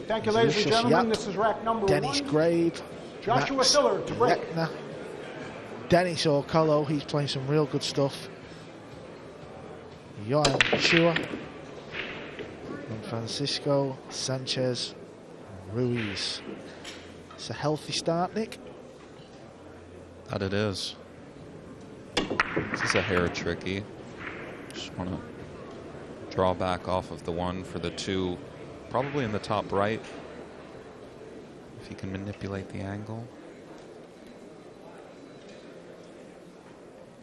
Thank you, ladies and gentlemen. This is rack number Dennis 1. Grave, Joshua Max Filler to break. Lechner, Dennis O'Colo, he's playing some real good stuff. Johan Chua, and Francisco Sanchez Ruiz. It's a healthy start, Nick. That it is. This is a hair tricky. Just want to draw back off of the 1 for the 2, probably in the top right. If he can manipulate the angle.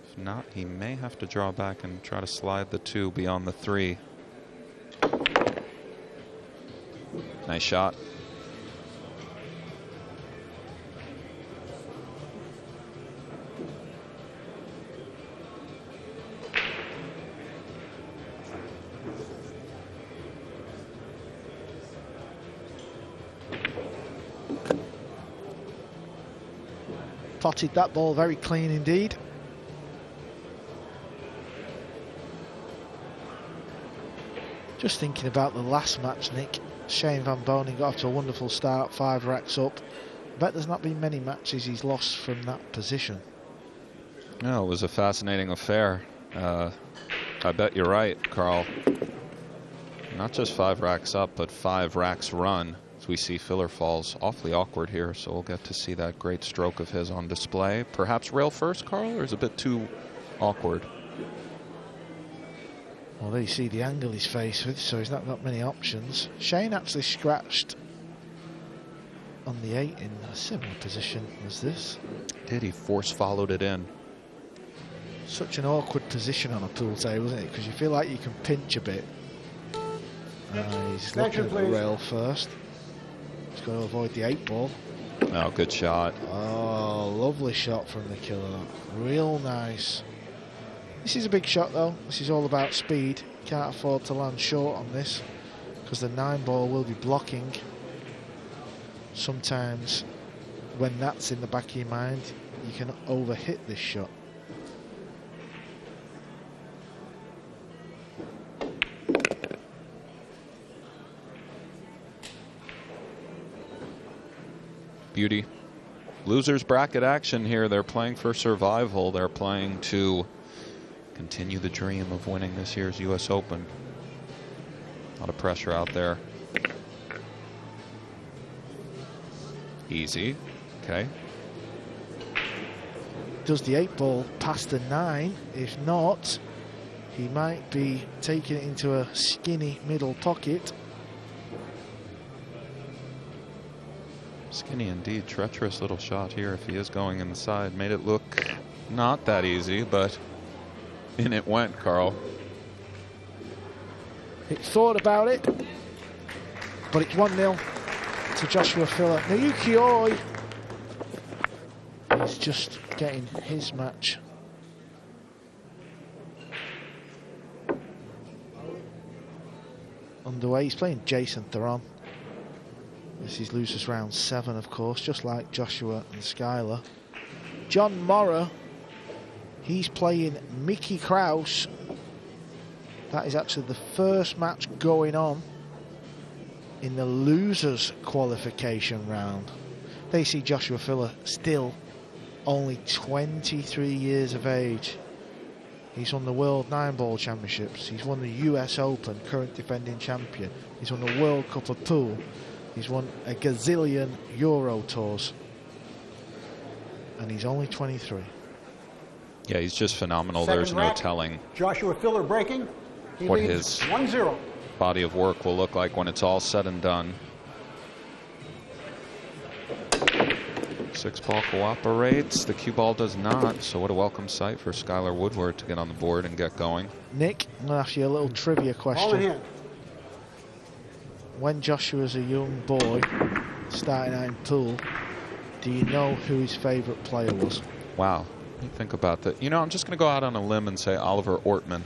If not, he may have to draw back and try to slide the 2 beyond the 3. Nice shot. Potted that ball very clean indeed. Just thinking about the last match, Nick. Shane Van Bonen got off to a wonderful start, 5 racks up. I bet there's not been many matches he's lost from that position. No, it was a fascinating affair. I bet you're right, Carl. Not just 5 racks up, but 5 racks run. As we see, Filler falls awfully awkward here, so we'll get to see that great stroke of his on display. Perhaps rail first, Carl, or is it a bit too awkward? Well, there you see the angle he's faced with, so he's not got many options. Shane actually scratched on the 8 in a similar position as this. Did he force followed it in? Such an awkward position on a pool table, isn't it? Because you feel like you can pinch a bit. He's looking at the rail first. He's got to avoid the 8 ball. Oh, good shot. Oh, lovely shot from the killer. Real nice. This is a big shot though. This is all about speed. Can't afford to land short on this because the 9 ball will be blocking. Sometimes when that's in the back of your mind, you can overhit this shot. Beauty. Losers bracket action here. They're playing for survival. They're playing to continue the dream of winning this year's U.S. Open. A lot of pressure out there. Easy. Okay. Does the 8 ball past the 9? If not, he might be taking it into a skinny middle pocket. Skinny indeed. Treacherous little shot here if he is going in the side. Made it look not that easy, but in it went, Carl. It thought about it, but it's 1-0 to Joshua Filler. Naoki Oi is just getting his match. Underway. He's playing Jason Theron. This is losers round 7, of course, just like Joshua and Skyler. John Morrow, he's playing Mickey Kraus. That is actually the first match going on in the losers qualification round. They see Joshua Filler still only 23 years of age. He's won the World 9-Ball Championships. He's won the US Open, current defending champion. He's won the World Cup of Pool. He's won a gazillion Euro Tours. And he's only 23. Yeah, he's just phenomenal. There's no telling Joshua Filler breaking. He what leads his 1-0. body of work will look like when it's all said and done. 6 ball cooperates. The cue ball does not. So what a welcome sight for Skyler Woodward to get on the board and get going. Nick, I'm going to ask you a little trivia question. Ball in hand. When Joshua was a young boy, starting out in pool, do you know who his favourite player was? Wow. Let me think about that. You know, I'm just going to go out on a limb and say Oliver Ortman.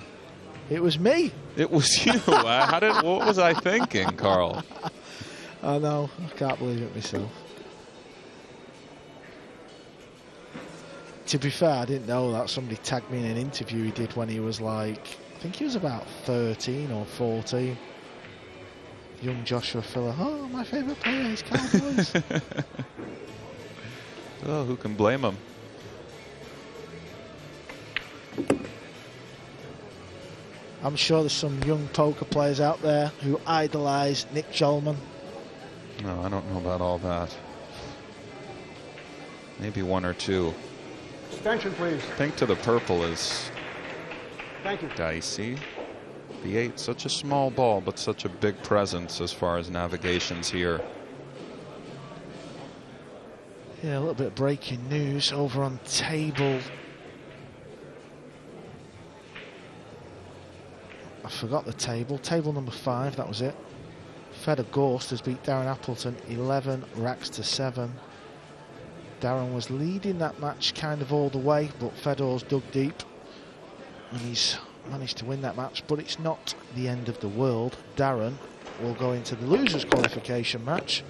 It was me. It was you. What was I thinking, Carl? I know. I can't believe it myself. To be fair, I didn't know that. Somebody tagged me in an interview he did when he was like, I think he was about 13 or 14. young Joshua Filler. Oh, my favourite player is Cowboys. Oh, who can blame him? I'm sure there's some young poker players out there who idolise Nick Jolman. No, I don't know about all that. Maybe one or two. Extension, please. Pink to the purple is Thank you. dicey. The 8, such a small ball, but such a big presence as far as navigations here. Yeah, a little bit of breaking news over on table. I forgot the table. Table number 5, that was it. Fedor Gorst has beat Darren Appleton 11 racks to 7. Darren was leading that match kind of all the way, but Fedor's dug deep and he's managed to win that match, but it's not the end of the world. Darren will go into the losers qualification match.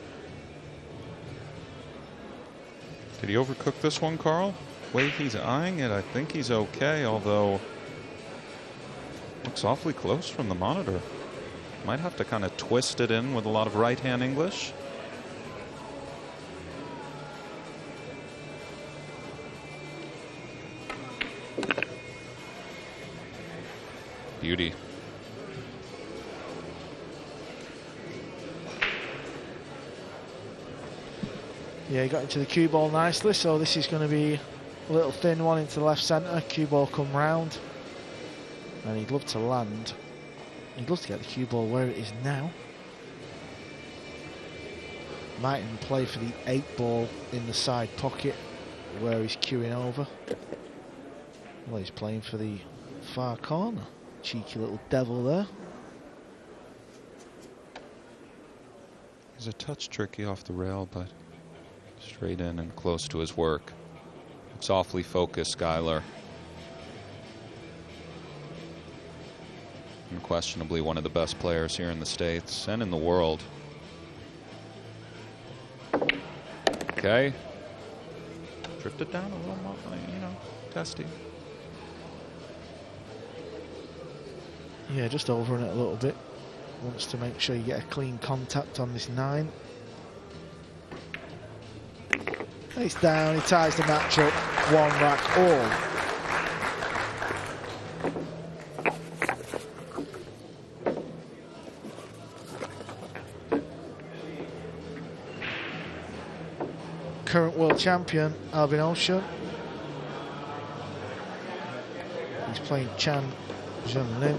Did he overcook this one, Carl? Way he's eyeing it, I think he's okay, although looks awfully close from the monitor. Might have to kind of twist it in with a lot of right-hand English. Beauty. Yeah, he got into the cue ball nicely, so this is going to be a little thin one into the left centre. Cue ball come round, and he'd love to land. He'd love to get the cue ball where it is now. Might even play for the 8 ball in the side pocket where he's cueing over. Well, he's playing for the far corner. Cheeky little devil there. He's a touch tricky off the rail, but straight in and close to his work. It's awfully focused, Skyler. Unquestionably one of the best players here in the States and in the world. Okay. Drifted down a little more, you know, testy. Yeah, just overing it a little bit. Wants to make sure you get a clean contact on this 9. It's down, he ties the match up, 1 rack all. Current world champion, Albin Ocean. He's playing Chan Junlin.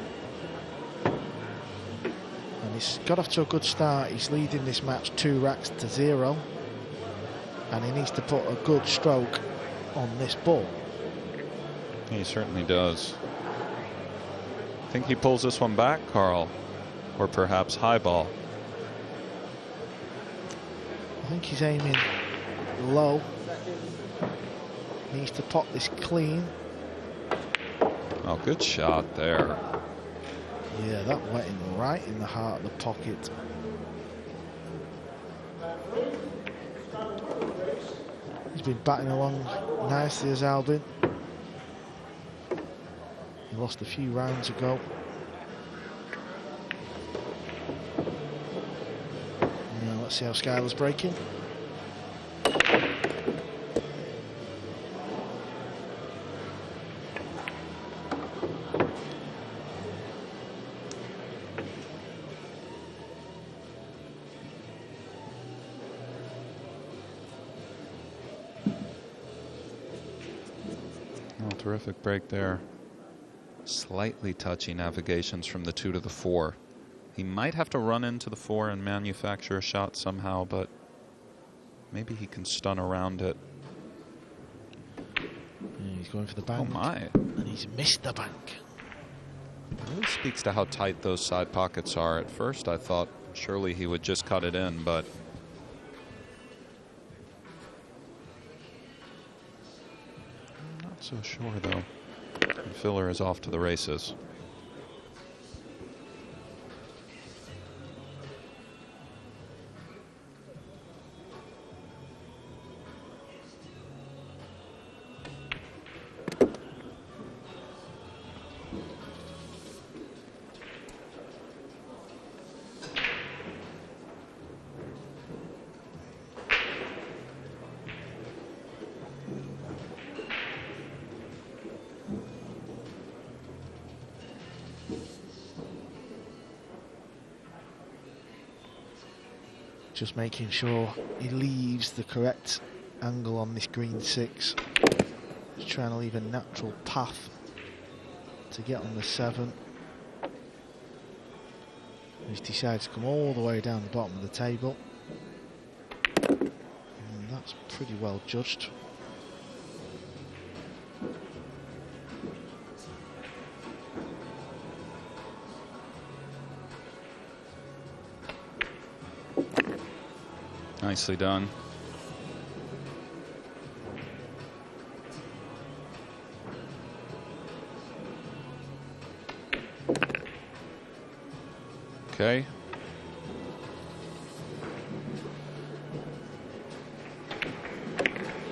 And he's got off to a good start. He's leading this match 2 racks to 0. And he needs to put a good stroke on this ball. He certainly does. Think he pulls this one back, Carl? Or perhaps high ball? I think he's aiming low. Needs to pot this clean. Oh, good shot there. Yeah, that went in right in the heart of the pocket. He's been batting along nicely as Albin. He lost a few rounds ago. Now let's see how Skyler's breaking. Terrific break there. Slightly touchy navigations from the 2 to the 4. He might have to run into the 4 and manufacture a shot somehow, but maybe he can stun around it. Yeah, he's going for the bank. Oh my. And he's missed the bank. It really speaks to how tight those side pockets are. At first I thought surely he would just cut it in, but so sure though. And Filler is off to the races. Just making sure he leaves the correct angle on this green 6. Just trying to leave a natural path to get on the 7. He's decided to come all the way down the bottom of the table. And that's pretty well judged. Nicely done. Okay.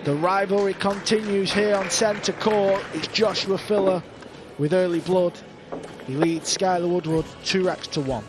The rivalry continues here on centre court. It's Joshua Filler with early blood. He leads Skyler Woodward 2 racks to 1.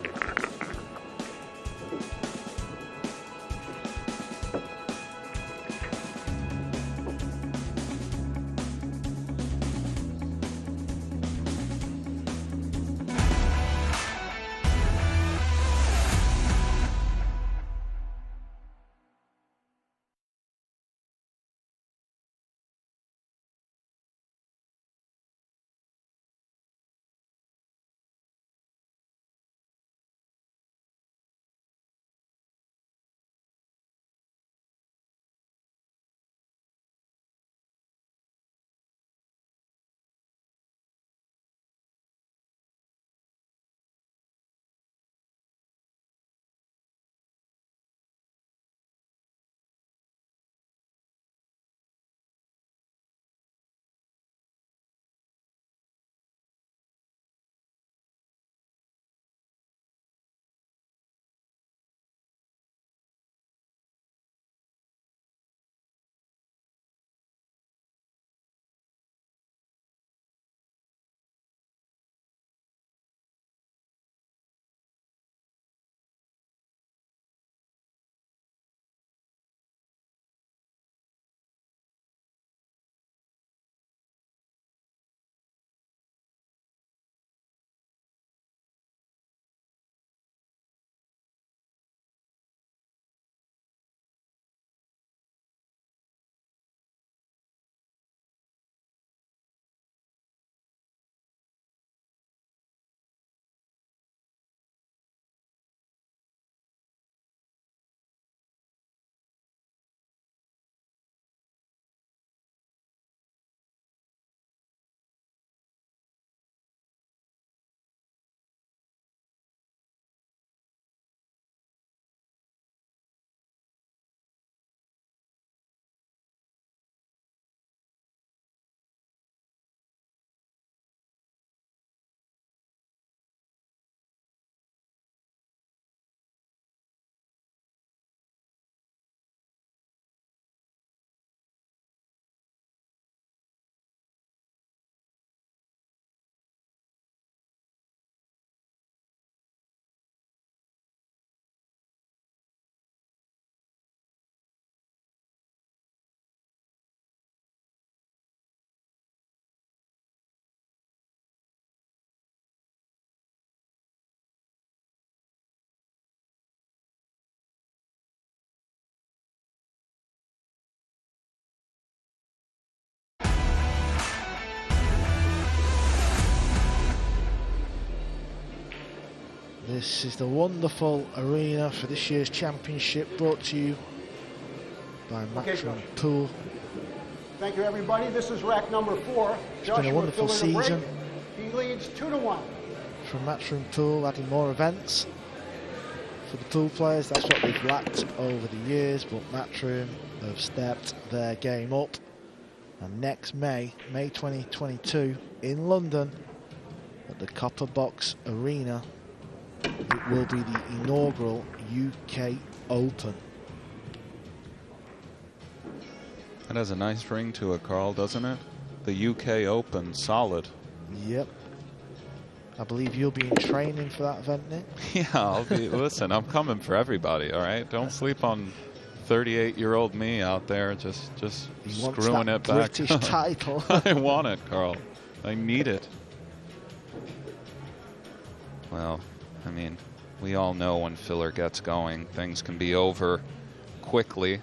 This is the wonderful arena for this year's championship, brought to you by Matchroom Pool. Thank you, everybody. This is rack number 4. It's been a wonderful season. He leads 2-1. From Matchroom Pool, adding more events for the pool players. That's what they've lacked over the years, but Matchroom have stepped their game up. And next May 2022, in London, at the Copper Box Arena, it will be the inaugural UK Open. That has a nice ring to it, Carl, doesn't it? The UK Open, solid. Yep. I believe you'll be in training for that event, Nick. Yeah, I'll be. Listen, I'm coming for everybody, all right? Don't sleep on 38-year-old me out there just screwing it back. British title. I want it, Carl. I need it. Well, I mean, We all know when filler gets going, things can be over quickly.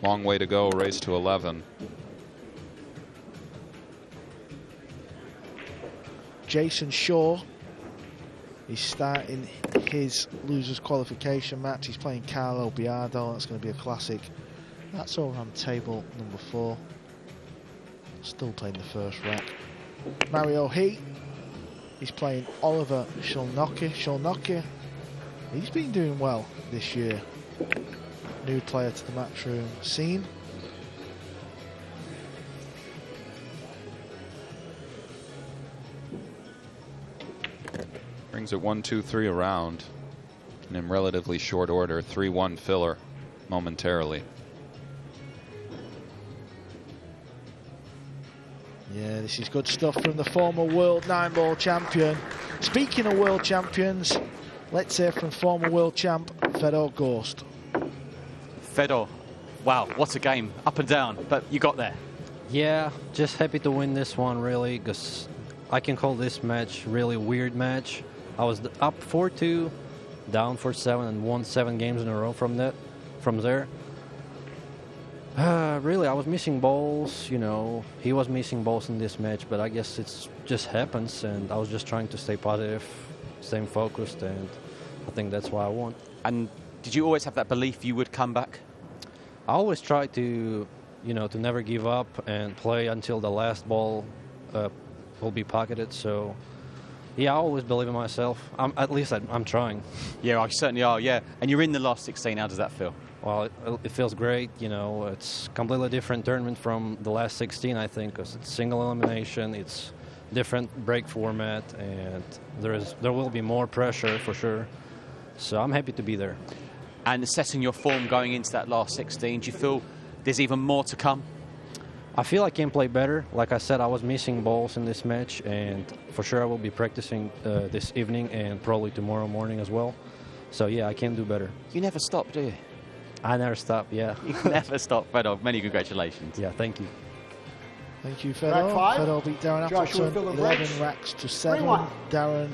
Long way to go, race to 11. Jason Shaw is starting his losers qualification match. He's playing Carlo Biardo. That's going to be a classic. That's over on table number 4. Still playing the first rack. Mario He. He's playing Oliver Shulnoki. Shulnoki, he's been doing well this year. New player to the Matchroom scene. Brings it 1-2-3 around. And in relatively short order, 3-1 filler momentarily. Yeah, this is good stuff from the former world 9-ball champion. Speaking of world champions, let's hear from former world champ Fedor Gorst. Fedor, wow, what a game, up and down, but you got there. Yeah, just happy to win this one, really, because I can call this match really weird match. I was up 4-2, down 4-7, and won 7 games in a row from there. Really, I was missing balls, you know. He was missing balls in this match, but I guess it just happens, and I was just trying to stay positive, staying focused, and I think that's why I won. And did you always have that belief you would come back? I always try to, you know, to never give up and play until the last ball will be pocketed. So, yeah, I always believe in myself. At least I'm trying. Yeah, I certainly are, yeah. And you're in the last 16, how does that feel? Well, it feels great, you know. It's completely different tournament from the last 16, I think, because it's single elimination, it's different break format, and there will be more pressure for sure. So I'm happy to be there. And assessing your form going into that last 16, do you feel there's even more to come? I feel I can play better. Like I said, I was missing balls in this match, and for sure I will be practicing this evening and probably tomorrow morning as well. So yeah, I can do better. You never stop, do you? I never stop, yeah. You never stop, Fedor. Many congratulations. Yeah, thank you. Thank you, Fedor. Rack 5. Fedor beat Darren Joshua Appleton, Phillip 11 breaks. racks to 7. 3-1. Darren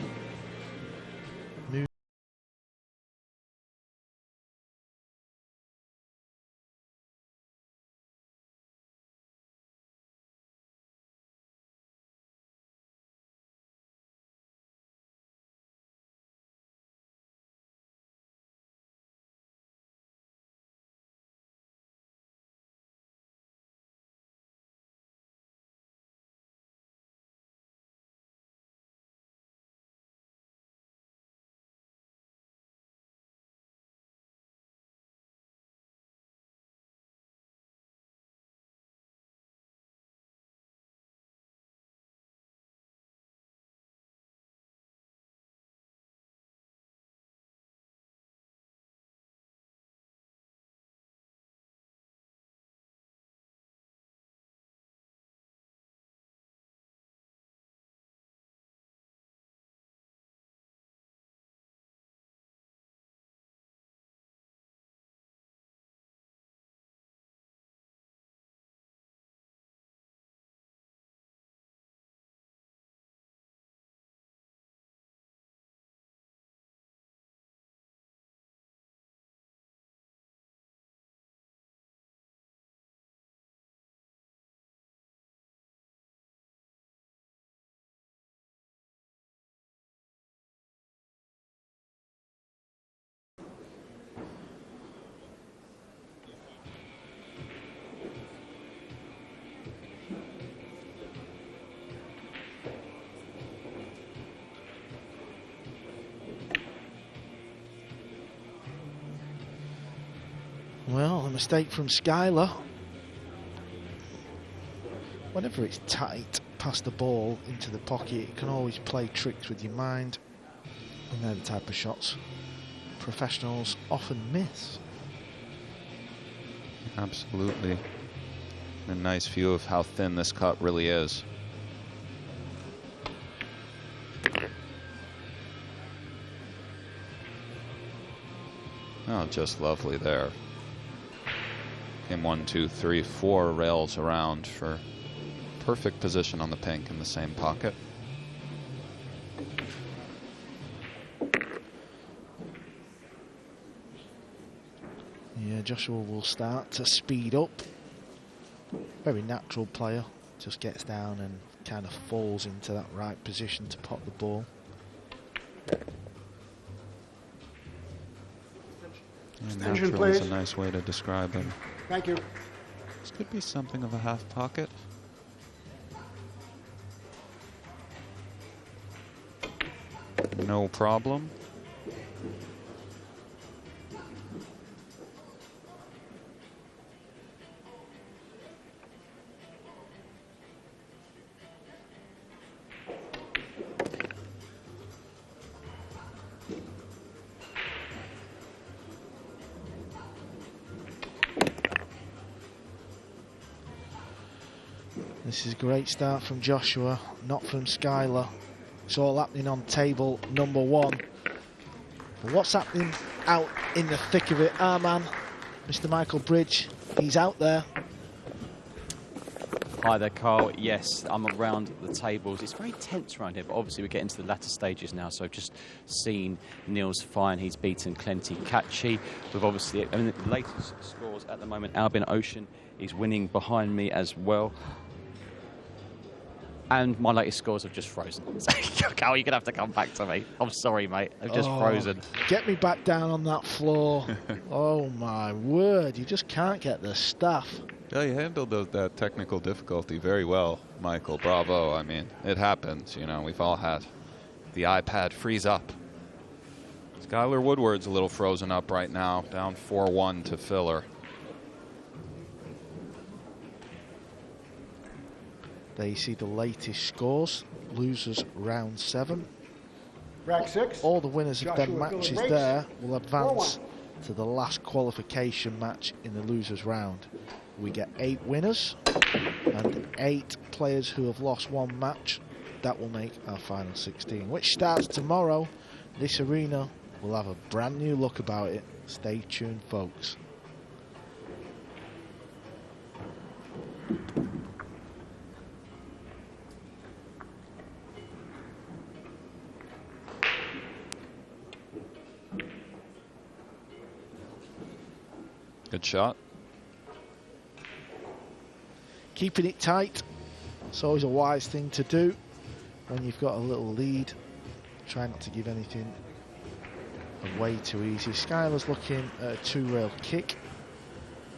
Well, a mistake from Skyler. Whenever it's tight past the ball into the pocket, you can always play tricks with your mind. And they're the type of shots professionals often miss. Absolutely. A nice view of how thin this cut really is. Oh, just lovely there. Game 1, 2, 3, 4 rails around for perfect position on the pink in the same pocket. Yeah, Joshua will start to speed up. Very natural player. Just gets down and kind of falls into that right position to pop the ball. Extension, Natural is please. a nice way to describe him. Thank you. This could be something of a half pocket. No problem. This is a great start from Joshua, not from Skyler. It's all happening on table number 1. But what's happening out in the thick of it? Our man, Mr. Michael Bridge, he's out there. Hi there, Carl. Yes, I'm around the tables. It's very tense around here, but obviously we're getting to the latter stages now. So I've just seen Neil's fine. He's beaten Clenty Catchy. We've obviously, I mean, the latest scores at the moment, Albin Ocean is winning behind me as well. And my latest scores have just frozen. So, Carl, you're going to have to come back to me. I'm sorry, mate. I've just frozen. Get me back down on that floor. Oh, my word. You just can't get the stuff. Yeah, you handled that technical difficulty very well, Michael. Bravo. I mean, it happens. You know, we've all had the iPad freeze up. Skyler Woodward's a little frozen up right now, down 4-1 to Filler. There you see the latest scores. Losers round 7. Rack 6. All the winners of them Joshua matches Phillips there will advance 4-1. to the last qualification match in the losers round. We get 8 winners and 8 players who have lost 1 match. That will make our final 16, which starts tomorrow. This arena will have a brand new look about it. Stay tuned, folks. Good shot. Keeping it tight. It's always a wise thing to do when you've got a little lead. Try not to give anything away too easy. Skyler's looking at a 2-rail kick.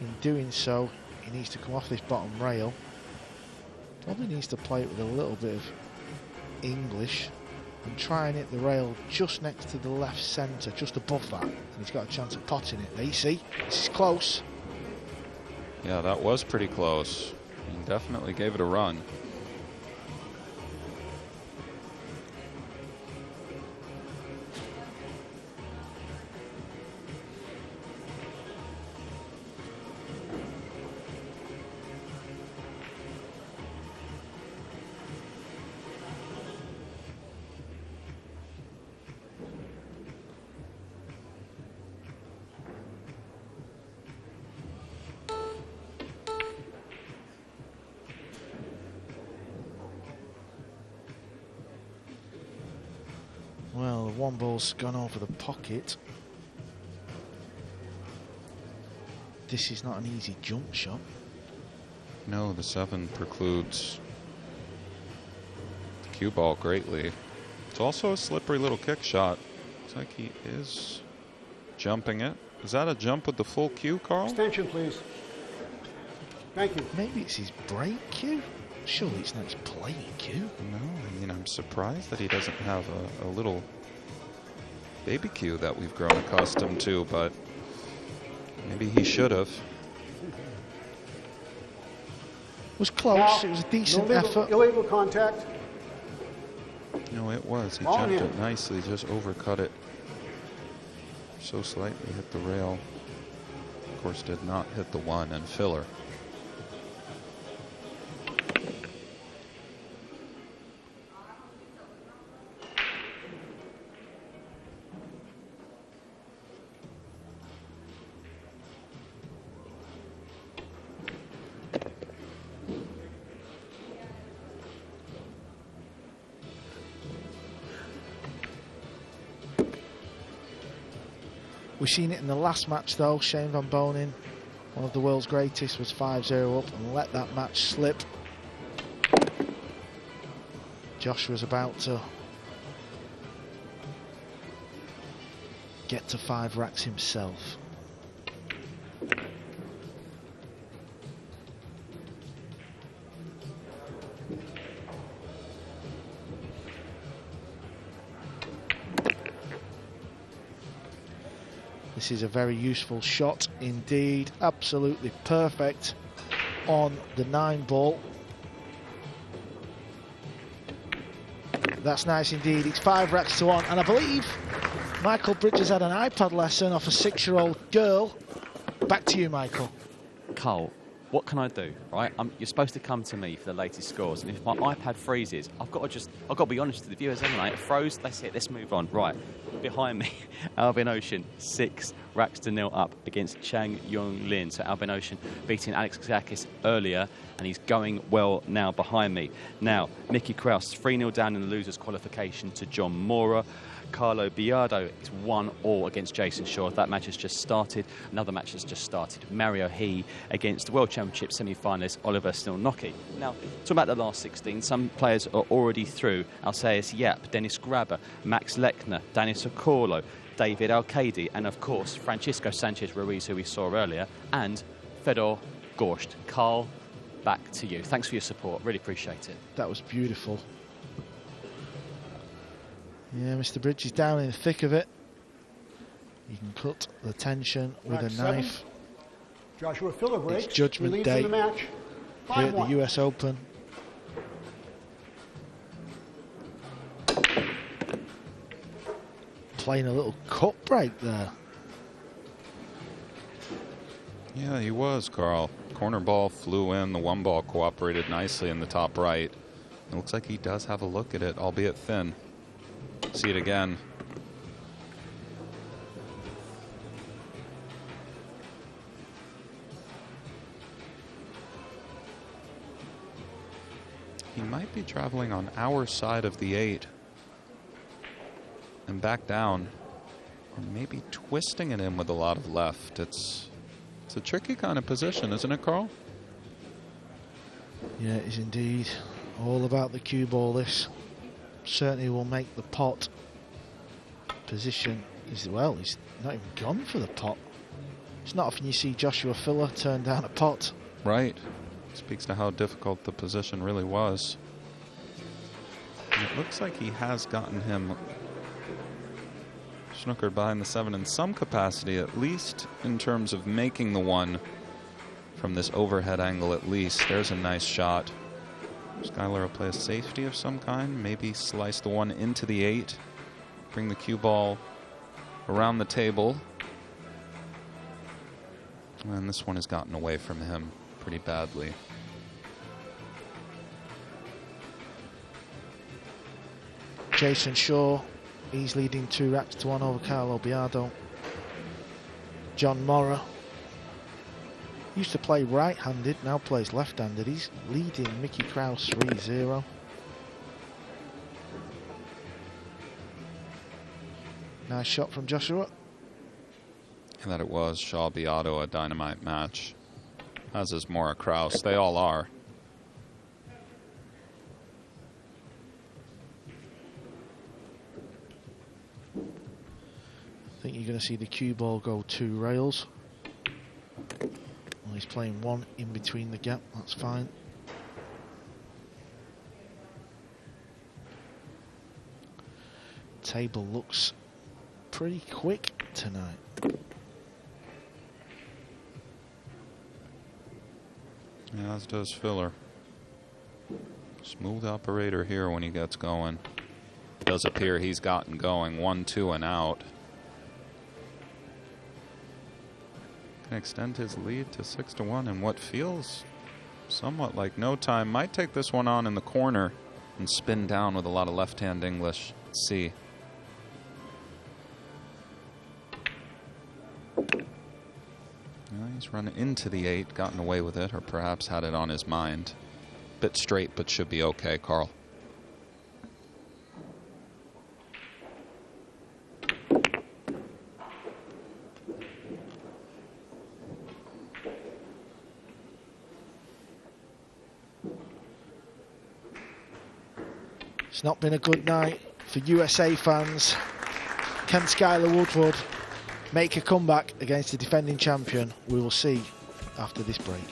In doing so, he needs to come off this bottom rail. Probably needs to play it with a little bit of English and try and hit the rail just next to the left centre, just above that. And he's got a chance of potting it. There you see, this is close. Yeah, that was pretty close. He definitely gave it a run. Well, the 1 ball's gone over the pocket. This is not an easy jump shot. No, the 7 precludes the cue ball greatly. It's also a slippery little kick shot. Looks like he is jumping it. Is that a jump with the full cue, Carl? Extension, please. Thank you. Maybe it's his break cue? Surely it's not his playing cue. No, I mean, I'm surprised that he doesn't have a little baby cue that we've grown accustomed to, but maybe he should have. It was close, Foul. it was a decent No effort. illegal contact. No, it was. He Ball jumped in. it nicely, just overcut it. So slightly hit the rail. Of course, did not hit the 1 and Filler. We've seen it in the last match though. Shane Van Bonen, one of the world's greatest, was 5-0 up and let that match slip. Joshua's about to get to 5 racks himself. This is a very useful shot indeed. Absolutely perfect on the 9 ball. That's nice indeed. It's 5 racks to 1, and I believe Michael Bridges had an iPad lesson off a 6-year-old girl. Back to you, Michael. Carl, what can I do, right? You're supposed to come to me for the latest scores, and if my iPad freezes, I've got to be honest with the viewers, haven't I? It froze, that's it, let's move on. Right, behind me, Albin Ocean, 6 racks to 0 up against Chang Yong Lin. So Albin Ocean beating Alex Xakis earlier, and he's going well now behind me. Now, Mickey Kraus, 3-0 down in the losers qualification to John Mora. Carlo Biardo is 1-1 against Jason Shaw. That match has just started. Another match has just started. Mario He against the World Championship semi-finalist Oliver Stilnocky. Now, talking about the last 16, some players are already through. Alceus Yap, Dennis Grabber, Max Lechner, Danny Socorro, David Alcade, and of course, Francisco Sanchez Ruiz, who we saw earlier, and Fedor Gorst. Carl, back to you. Thanks for your support. Really appreciate it. That was beautiful. Yeah, Mr. Bridge is down in the thick of it. You can cut the tension with a knife. Joshua Filler breaks. It's judgment He leads day in the match. here at the 5-1. US Open. Playing a little cut break there. Yeah, he was, Carl. Corner ball flew in. The 1 ball cooperated nicely in the top right. It looks like he does have a look at it, albeit thin. See it again. He might be traveling on our side of the 8 and back down, or maybe twisting it in with a lot of left. It's a tricky kind of position, isn't it, Carl? Yeah, it is indeed. All about the cue ball, this. Certainly will make the pot position. Well, he's not even gone for the pot. It's not often you see Joshua Filler turn down a pot. Right. Speaks to how difficult the position really was. And it looks like he has gotten him snookered behind the 7 in some capacity, at least in terms of making the 1 from this overhead angle at least. There's a nice shot. Skyler will play a safety of some kind, maybe slice the 1 into the 8, bring the cue ball around the table. And this one has gotten away from him pretty badly. Jason Shaw, he's leading 2 racks to 1 over Carlo Biardo. John Mora used to play right-handed, now plays left-handed. He's leading Mickey Kraus 3-0. Nice shot from Joshua. And that it was. Shaw Biardo, a dynamite match. As is Mora Kraus. They all are. I think you're going to see the cue ball go 2 rails. Well, he's playing 1 in between the gap, that's fine. Table looks pretty quick tonight. Yeah, as does Filler. Smooth operator here when he gets going. It does appear he's gotten going. 1, 2, and out. Can extend his lead to 6-1 in what feels somewhat like no time. Might take this one on in the corner and spin down with a lot of left-hand English. Let's see. He's run into the 8, gotten away with it, or perhaps had it on his mind. Bit straight, but should be okay, Carl. It's not been a good night for USA fans. Can Skyler Woodward make a comeback against the defending champion? We will see after this break.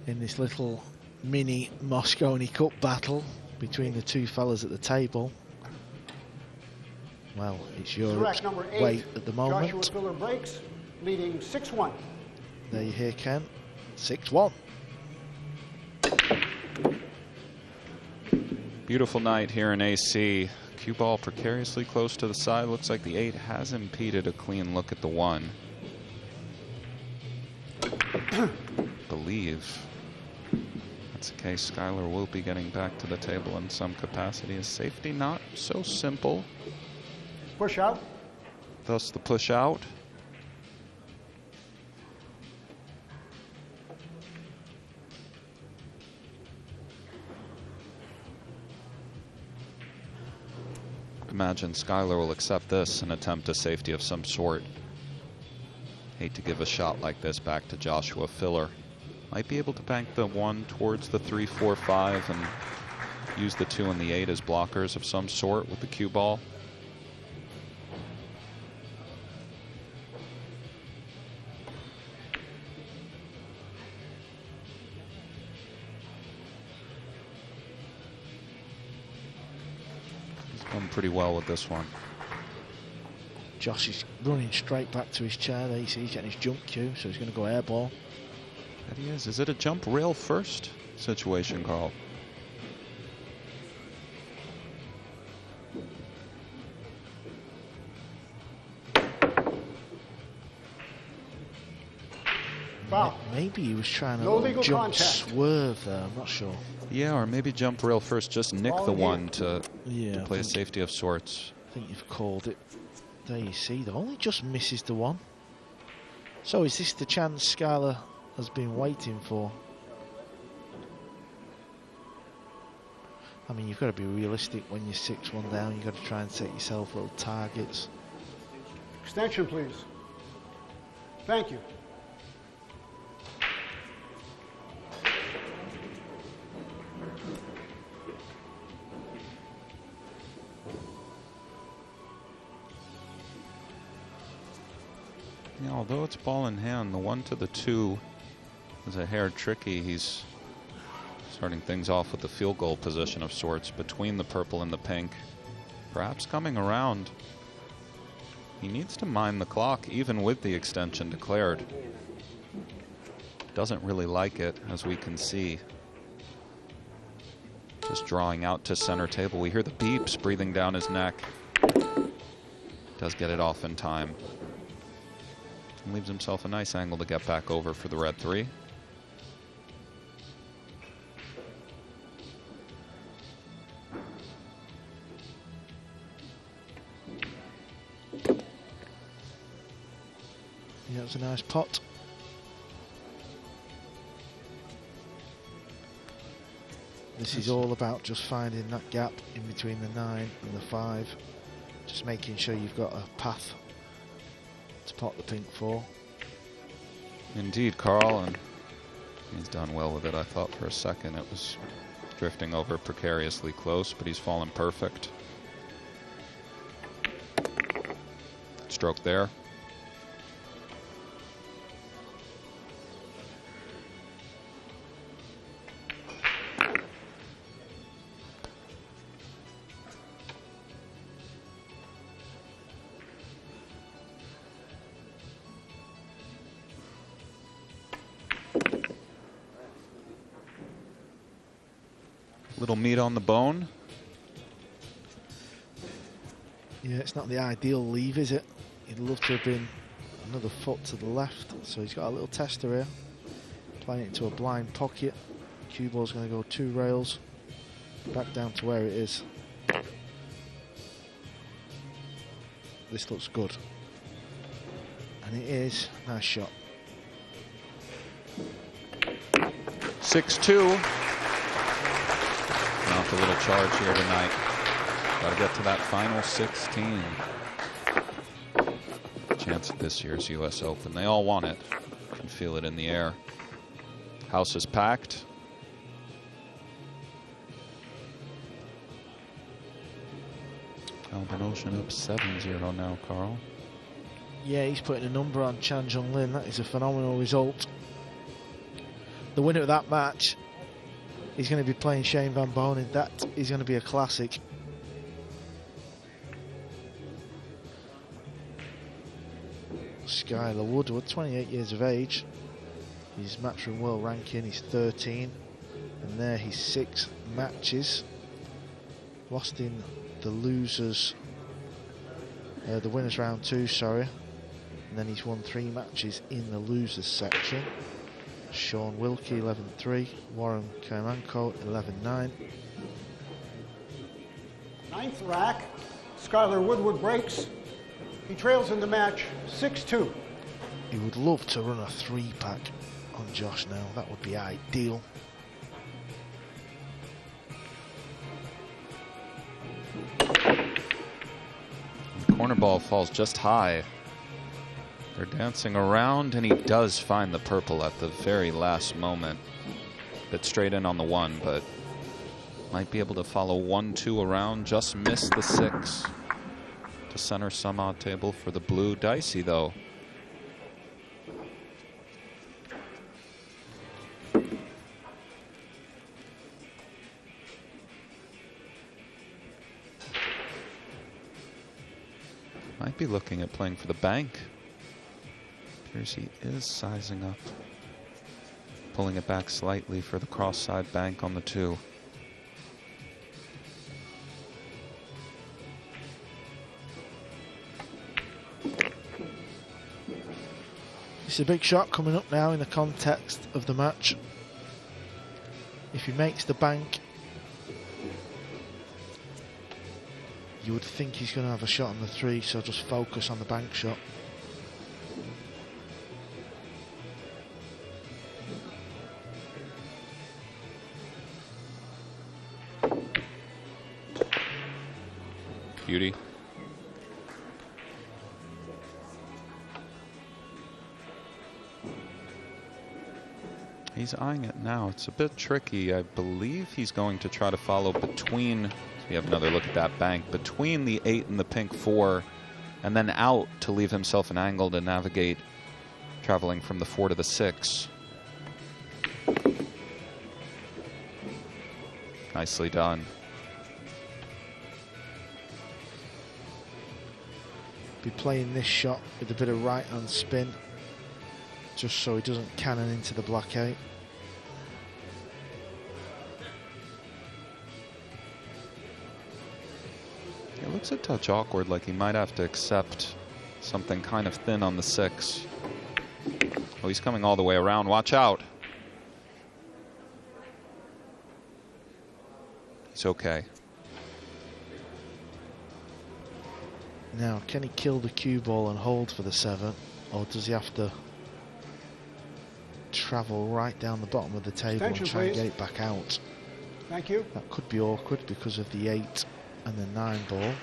In this little mini Mosconi Cup battle between the two fellas at the table. Well, it's Europe's number 8, weight at the moment. Joshua Filler breaks, leading 6-1. There you hear Ken, 6-1. Beautiful night here in AC. Cue ball precariously close to the side. Looks like the 8 has impeded a clean look at the 1. Believe that's the case. Skyler will be getting back to the table in some capacity. Is safety not so simple? Push out. Thus the push out. Imagine Skyler will accept this and attempt a safety of some sort. Hate to give a shot like this back to Joshua Filler. Might be able to bank the 1 towards the 3, 4, 5 and use the 2 and the 8 as blockers of some sort with the cue ball. He's done pretty well with this one. Josh is running straight back to his chair there. You see he's getting his jump cue, so he's going to go air ball. That he is. Is it a jump rail first situation, Carl? Foul. Maybe he was trying to No legal jump contact. swerve there. I'm not sure. Yeah, or maybe jump rail first, just nick Ball the in here. one to Yeah, play a safety of sorts. I think you've called it. There you see, though. Only just misses the one. So is this the chance Skyler has been waiting for? I mean, you've got to be realistic when you're 6-1 down. You've got to try and set yourself little targets. Extension, please. Thank you. Yeah, although it's ball in hand, the 1 to the 2 is a hair tricky. He's starting things off with the field goal position of sorts between the purple and the pink. Perhaps coming around. He needs to mind the clock, even with the extension declared. Doesn't really like it, as we can see. Just drawing out to center table. We hear the beeps breathing down his neck. Does get it off in time. And leaves himself a nice angle to get back over for the red 3. Yeah, it was a nice pot. This is all about just finding that gap in between the 9 and the 5. Just making sure you've got a path to pot the pink 4. Indeed, Carl, and he's done well with it. I thought for a second it was drifting over precariously close, but he's fallen perfect. Stroke there. Little meat on the bone. Yeah, it's not the ideal leave, is it? He'd love to have been another foot to the left. So he's got a little tester here. Playing it into a blind pocket. Cue ball's going to go 2 rails. Back down to where it is. This looks good. And it is. Nice shot. 6-2. Not a little charge here tonight. Got to get to that final 16. Chance at this year's U.S. Open. They all want it. You can feel it in the air. House is packed. Albert Ocean up 7-0 now, Carl. Yeah, he's putting a number on Chan Jung Lin. That is a phenomenal result. The winner of that match, he's going to be playing Shane Van Bonen. That is going to be a classic. Skyler Woodward, 28 years of age. His Matchroom world ranking is 13. And there he's 6 matches. Lost in the losers, the winners round 2, sorry. And then he's won 3 matches in the losers section. Sean Wilkie, 11-3. Warren Kaimanko, 11-9. 9th rack. Skyler Woodward breaks. He trails in the match 6-2. He would love to run a 3-pack on Josh now. That would be ideal. The corner ball falls just high. They're dancing around, and he does find the purple at the very last moment. Bit straight in on the 1, but might be able to follow 1-2 around. Just missed the 6 to center some odd table for the blue. Dicey, though. Might be looking at playing for the bank. Appears he is sizing up. Pulling it back slightly for the cross side bank on the 2. It's a big shot coming up now in the context of the match. If he makes the bank, you would think he's going to have a shot on the 3, so just focus on the bank shot. Beauty. He's eyeing it now. It's a bit tricky. I believe he's going to try to follow between. We have another look at that bank. Between the 8 and the pink 4, and then out to leave himself an angle to navigate, traveling from the 4 to the 6. Nicely done. Be playing this shot with a bit of right hand spin, just so he doesn't cannon into the black 8. It looks a touch awkward, like he might have to accept something kind of thin on the 6. Oh, he's coming all the way around. Watch out. He's okay. Now, can he kill the cue ball and hold for the 7, or does he have to travel right down the bottom of the table Extension, and try and please. get it back out? Thank you. That could be awkward because of the 8 and the 9 ball.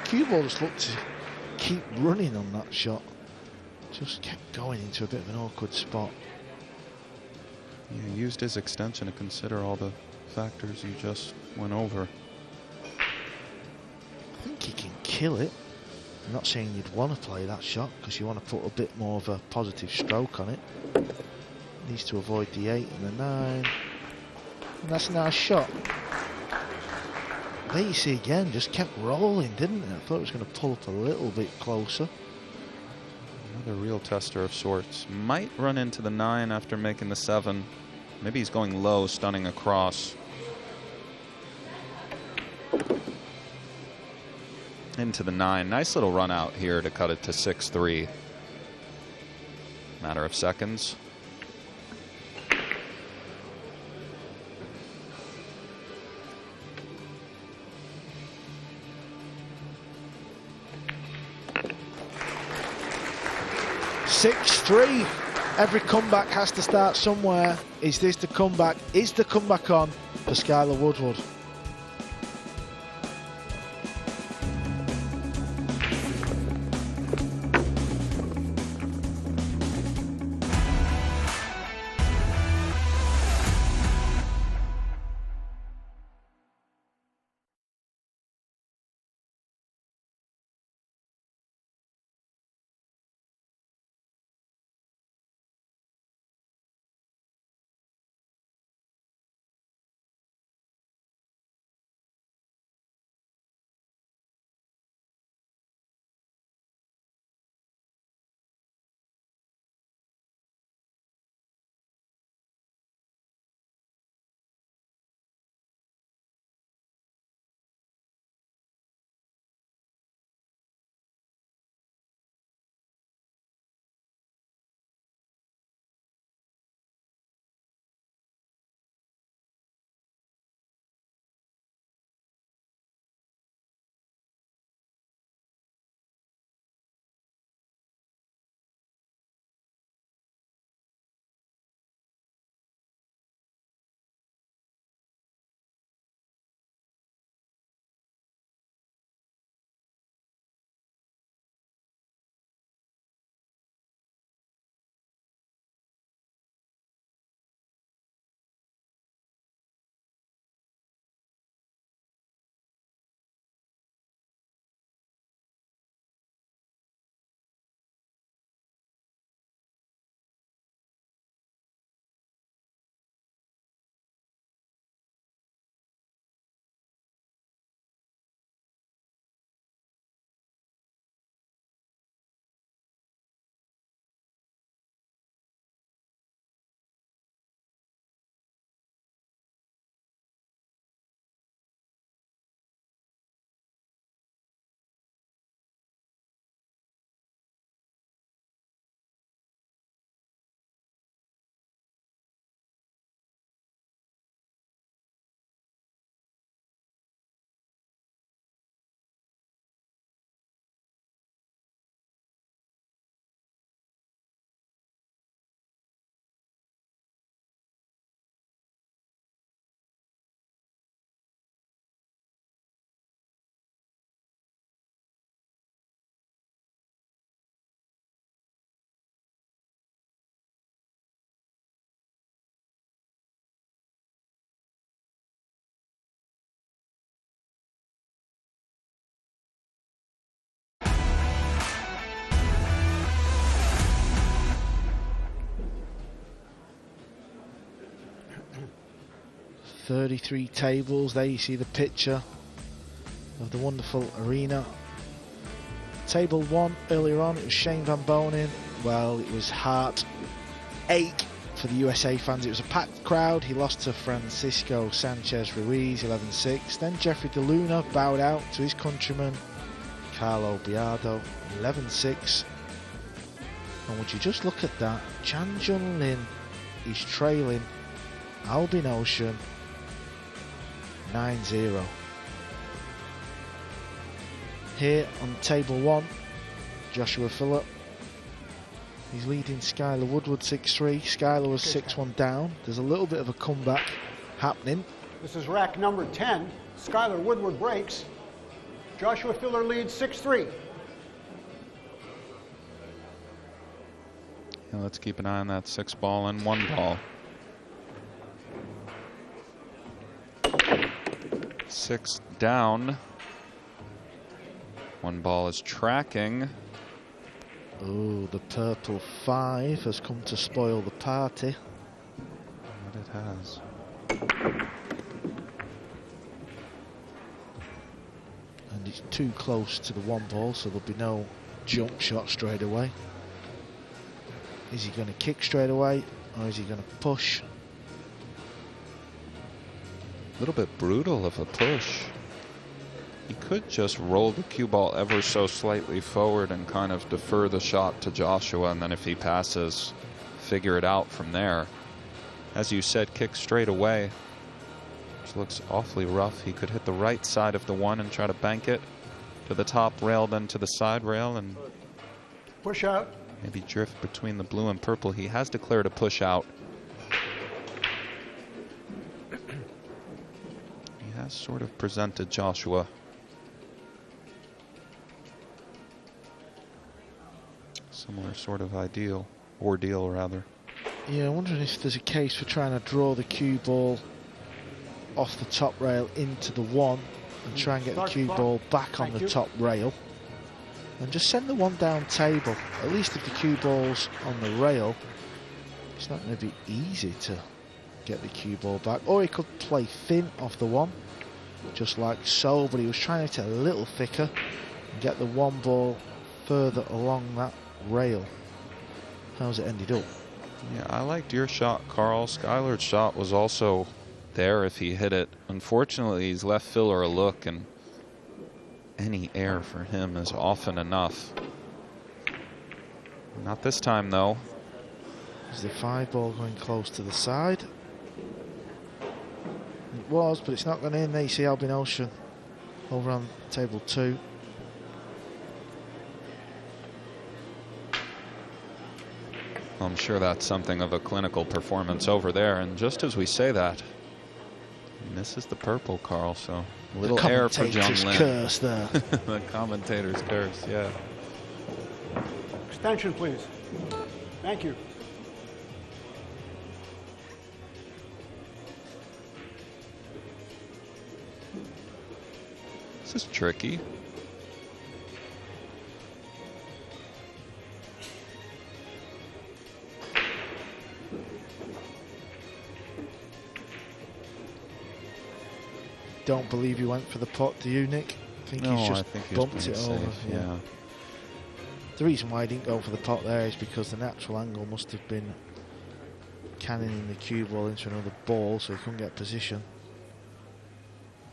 Cue ball just looked to keep running on that shot. Just kept going into a bit of an awkward spot. Yeah, he used his extension to consider all the factors you just went over. I think he can kill it. I'm not saying you'd want to play that shot because you want to put a bit more of a positive stroke on it. Needs to avoid the 8 and the 9. And that's a nice shot. There you see again, just kept rolling, didn't it? I thought it was going to pull up a little bit closer. Another real tester of sorts. Might run into the 9 after making the 7. Maybe he's going low, stunning across. Into the 9. Nice little run out here to cut it to 6-3. Matter of seconds. (6-3). Every comeback has to start somewhere. Is this the comeback? Is the comeback on for Skyler Woodward? 33 tables. There you see the picture of the wonderful arena. Table 1 earlier on, it was Shane Van Bonen. Well, it was heartache for the USA fans. It was a packed crowd. He lost to Francisco Sanchez Ruiz 11-6. Then Jeffrey De Luna bowed out to his countryman Carlo Biardo 11-6. And would you just look at that? Chan Jun Lin is trailing Albin Ocean 9-0. Here on table 1, Joshua Phillip. He's leading Skyler Woodward 6-3. Skyler was 6-1 down. There's a little bit of a comeback happening. This is rack number 10. Skyler Woodward breaks. Joshua Phillip leads 6-3. Yeah, let's keep an eye on that 6 ball and 1 ball. 6 down. 1 ball is tracking. Oh, the purple 5 has come to spoil the party. But it has. And it's too close to the 1 ball, so there'll be no jump shot straight away. Is he going to kick straight away, or is he going to push? A little bit brutal of a push. He could just roll the cue ball ever so slightly forward and kind of defer the shot to Joshua, and then if he passes, figure it out from there. As you said, kick straight away, which looks awfully rough. He could hit the right side of the 1 and try to bank it to the top rail, then to the side rail, and Push out. maybe drift between the blue and purple. He has declared a push out. He has sort of presented Joshua. Similar sort of ordeal rather. Yeah, I'm wondering if there's a case for trying to draw the cue ball off the top rail into the 1 and try and get the cue ball back on the top rail. And just send the 1 down table. At least if the cue ball's on the rail, it's not going to be easy to get the cue ball back. Or he could play thin off the 1, just like so, but he was trying to hit a little thicker and get the 1 ball further along that rail. How's it ended up? Yeah, I liked your shot, Carl. Skyler's shot was also there if he hit it. Unfortunately, he's left Filler a look, and any air for him is often enough. Not this time, though. Is the 5 ball going close to the side? It was, but it's not going in. There you see Albin Ocean over on table 2. I'm sure that's something of a clinical performance over there. And just as we say that, he misses the purple, Carl. So a little air for John Lynn. Curse there. The commentator's curse, yeah. Extension, please. Thank you. This is tricky. Don't believe he went for the pot, do you, Nick? I think No, he's just I think he's bumped playing it over. safe, yeah. The reason why he didn't go for the pot there is because the natural angle must have been cannoning the cue ball into another ball, so he couldn't get position.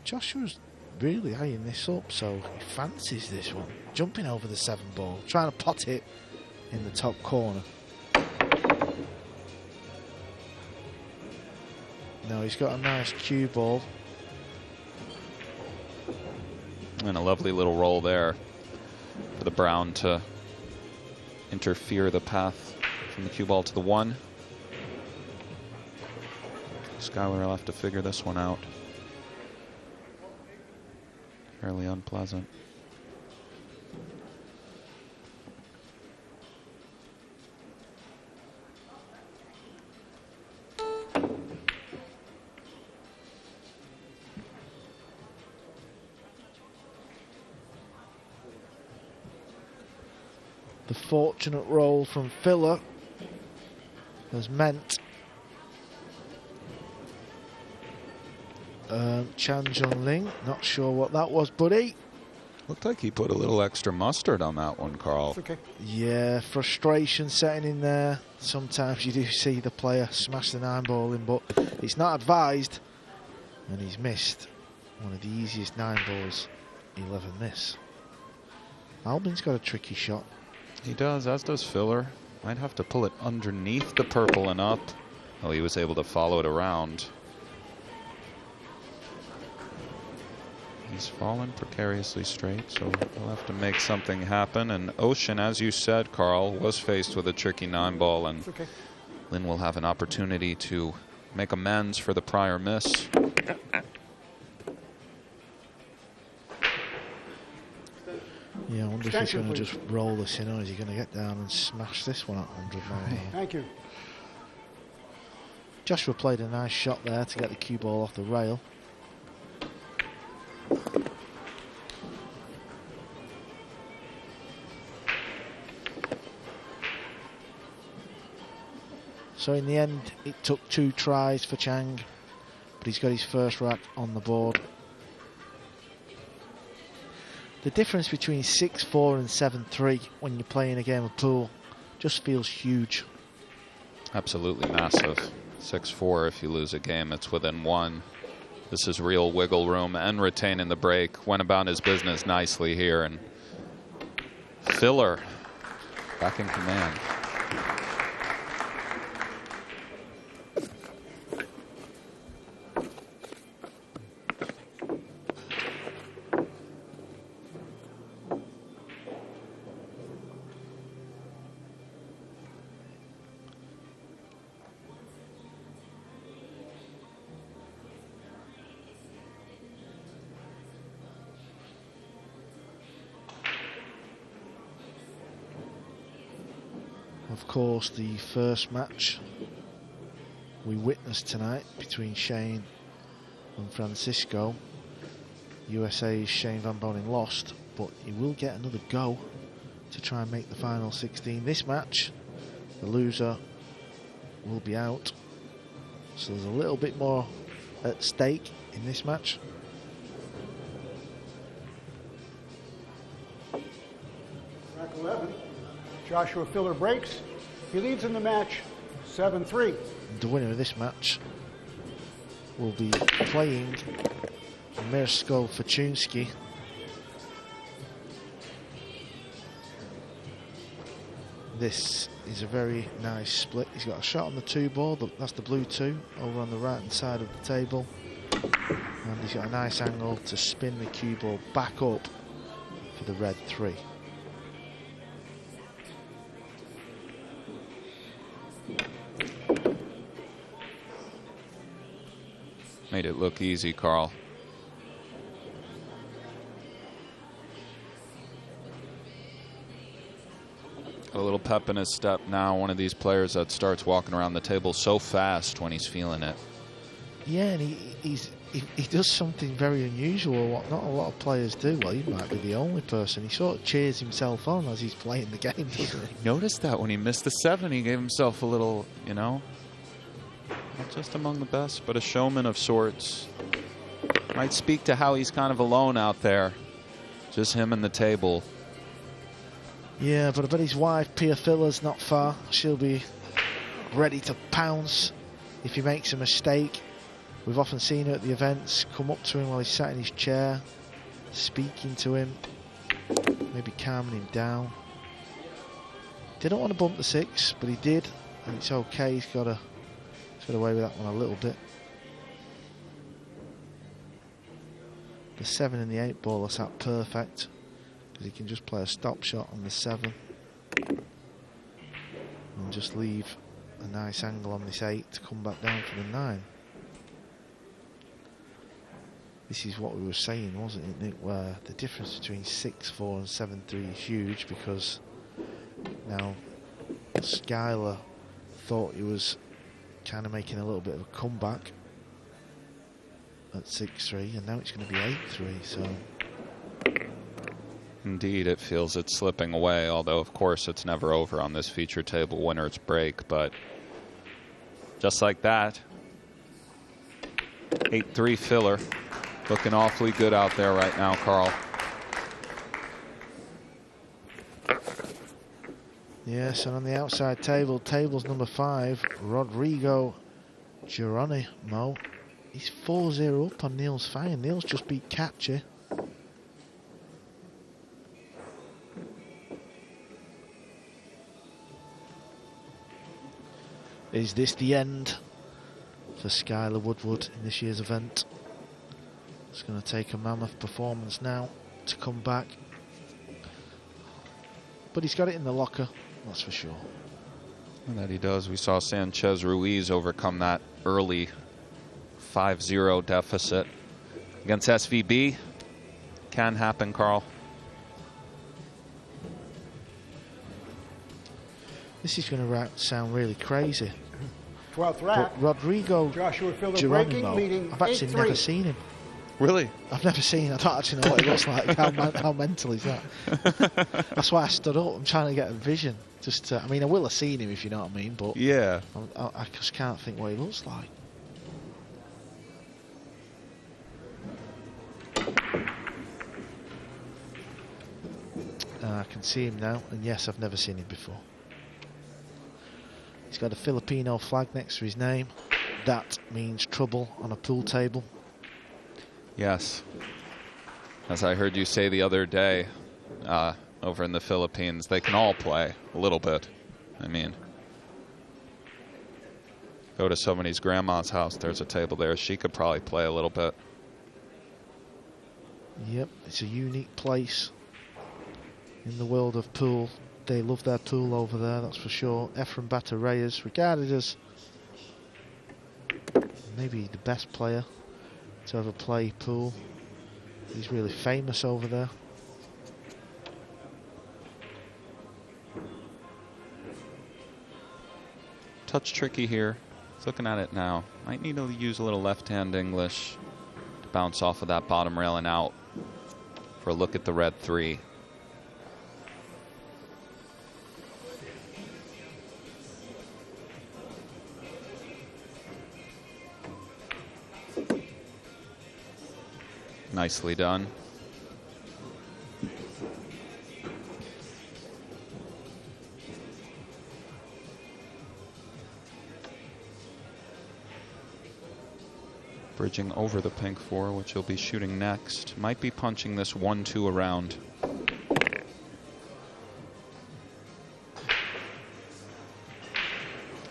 Joshua's really eyeing this up, so he fancies this one. Jumping over the 7 ball, trying to pot it in the top corner. No, he's got a nice cue ball. And a lovely little roll there for the brown to interfere the path from the cue ball to the 1. Skyler will have to figure this one out. Fairly unpleasant. The fortunate roll from Filler has meant Chan Jung-Ling. Not sure what that was, buddy. Looked like he put a little extra mustard on that one, Carl. It's okay. Yeah, frustration setting in there. Sometimes you do see the player smash the 9-ball in, but it's not advised. And he's missed one of the easiest 9-balls he'll ever miss. Albin's got a tricky shot. He does, as does Filler. Might have to pull it underneath the purple and up. Oh, he was able to follow it around. He's fallen precariously straight, so we'll have to make something happen. And Ocean, as you said, Carl, was faced with a tricky 9-ball, and Okay. Lin will have an opportunity to make amends for the prior miss. Yeah, I wonder if he's going to just roll this in, or is he going to get down and smash this one at 100 miles an hour? Thank you. Joshua played a nice shot there to get the cue ball off the rail. So in the end, it took 2 tries for Chang, but he's got his first rack on the board. The difference between 6-4 and 7-3 when you're playing a game of pool just feels huge. Absolutely massive. 6-4 if you lose a game, it's within 1. This is real wiggle room and retaining the break. Went about his business nicely here, and Filler back in command. Of course, the first match we witnessed tonight between Shane and Francisco, USA's Shane Van Bonen lost, but he will get another go to try and make the final 16. This match, the loser will be out, so there's a little bit more at stake in this match. Rack 11. Joshua Filler breaks. He leads in the match 7-3. The winner of this match will be playing Mirsko Fortunsky. This is a very nice split. He's got a shot on the 2-ball, that's the blue 2 over on the right hand side of the table, and he's got a nice angle to spin the cue ball back up for the red 3. Made it look easy, Carl. A little pep in his step now. One of these players that starts walking around the table so fast when he's feeling it. Yeah, and he does something very unusual, what not a lot of players do. Well, he might be the only person. He sort of cheers himself on as he's playing the game, doesn't he? Noticed that when he missed the 7, he gave himself a little, you know, not just among the best, but a showman of sorts. Might speak to how he's kind of alone out there. Just him and the table. Yeah, but I bet his wife, Pia Filler's not far. She'll be ready to pounce if he makes a mistake. We've often seen her at the events come up to him while he's sat in his chair, speaking to him, maybe calming him down. Didn't want to bump the 6, but he did, and it's okay. He's got away with that one a little bit. The 7 and the 8-ball are sat perfect, because he can just play a stop shot on the 7 and just leave a nice angle on this 8 to come back down for the 9. This is what we were saying, wasn't it, Nick, where the difference between 6-4 and 7-3 is huge, because now Skyler thought he was kind of making a little bit of a comeback at 6-3, and now it's going to be 8-3, so... Indeed, it feels it's slipping away, although of course it's never over on this feature table, winner's break, but just like that, 8-3 filler. Looking awfully good out there right now, Carl. Yes, and on the outside table, tables number 5, Rodrigo Geronimo. He's 4-0 up on Niels Fine. Niels just beat Katchi. Is this the end for Skyler Woodward in this year's event? It's going to take a mammoth performance now to come back. But he's got it in the locker, that's for sure. And that he does. We saw Sanchez Ruiz overcome that early 5-0 deficit against SVB. Can happen, Carl. This is going to sound really crazy. 12th rack. But Rodrigo Joshua Filler Geronimo, breaking, leading I've actually 8-3. never seen him. Really? I've never seen. I don't actually know what he looks like. How mental is that? That's why I stood up. I'm trying to get a vision. Just, I mean, I will have seen him if you know what I mean. But Yeah. I just can't think what he looks like. I can see him now, and yes, I've never seen him before. He's got a Filipino flag next to his name. That means trouble on a pool table. Yes. As I heard you say the other day, over in the Philippines, they can all play a little bit. I mean, go to somebody's grandma's house, there's a table there. She could probably play a little bit. Yep, it's a unique place in the world of pool. They love their pool over there, that's for sure. Efren Batareyas, regarded as maybe the best player to ever play pool. He's really famous over there. Touch tricky here. He's looking at it now. Might need to use a little left-hand English to bounce off of that bottom rail and out for a look at the red 3. Nicely done. Bridging over the pink 4, which he'll be shooting next. Might be punching this 1-2 around.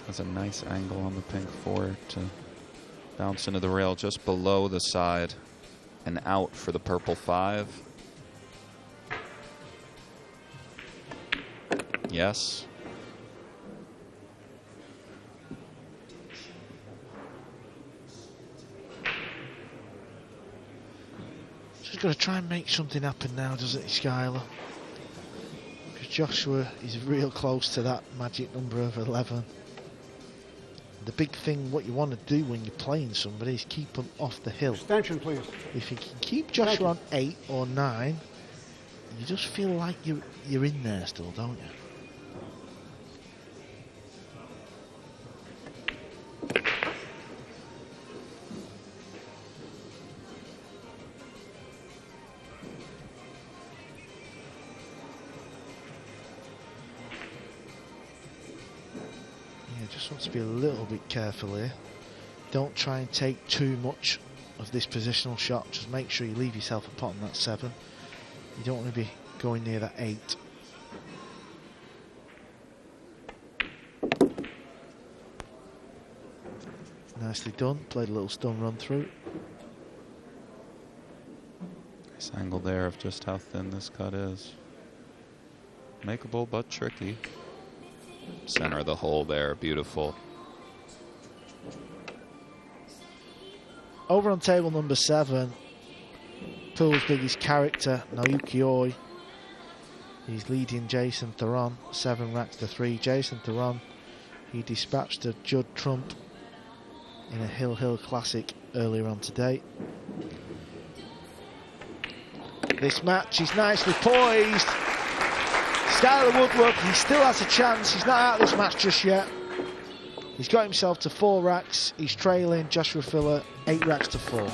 Has a nice angle on the pink 4 to bounce into the rail just below the side and out for the purple 5. Yes. Just got to try and make something happen now, doesn't he, Skyler? Because Joshua is real close to that magic number of 11. The big thing, what you want to do when you're playing somebody is keep them off the hill. Extension, please. If you can keep Joshua on 8 or 9, you just feel like you're in there still, don't you? Just wants to be a little bit careful here. Don't try and take too much of this positional shot. Just make sure you leave yourself a pot on that 7. You don't want to be going near that 8. Nicely done. Played a little stun run through. Nice angle there of just how thin this cut is. Makeable but tricky. Center of the hole there, beautiful. Over on table number 7, pool's biggest character, Naoki Oi. He's leading Jason Theron, 7 racks to 3. Jason Theron, he dispatched a Judd Trump in a Hill Classic earlier on today. This match is nicely poised. Skyler Woodward, he still has a chance. He's not out of this match just yet. He's got himself to 4 racks. He's trailing Joshua Filler 8 racks to 4.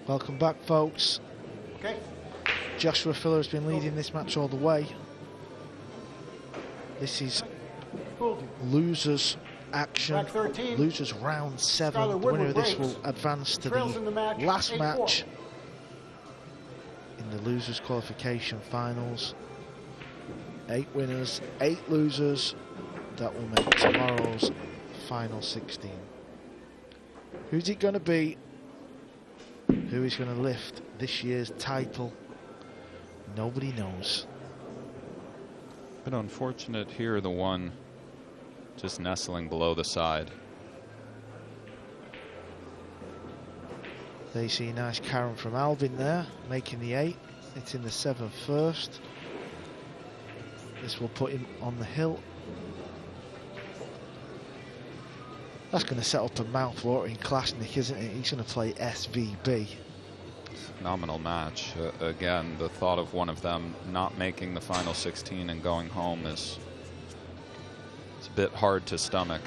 Welcome back, folks. Okay. Joshua Filler has been leading this match all the way. This is losers action. Rack 13. Losers round 7. Skyler The winner Woodward of this breaks. will advance to Trails in the the match, last 8-4. match in the losers qualification finals. 8 winners, 8 losers. That will make tomorrow's final 16. Who's it going to be? Who is going to lift this year's title? Nobody knows. Bit unfortunate here, the one just nestling below the side. They see a nice Karen from Alvin there, making the 8. It's in the 7 first. This will put him on the hill. That's going to set up a mouth-watering clash, Nick, isn't it? He's going to play SVB. Phenomenal match. Again, the thought of one of them not making the final 16 and going home is it's a bit hard to stomach,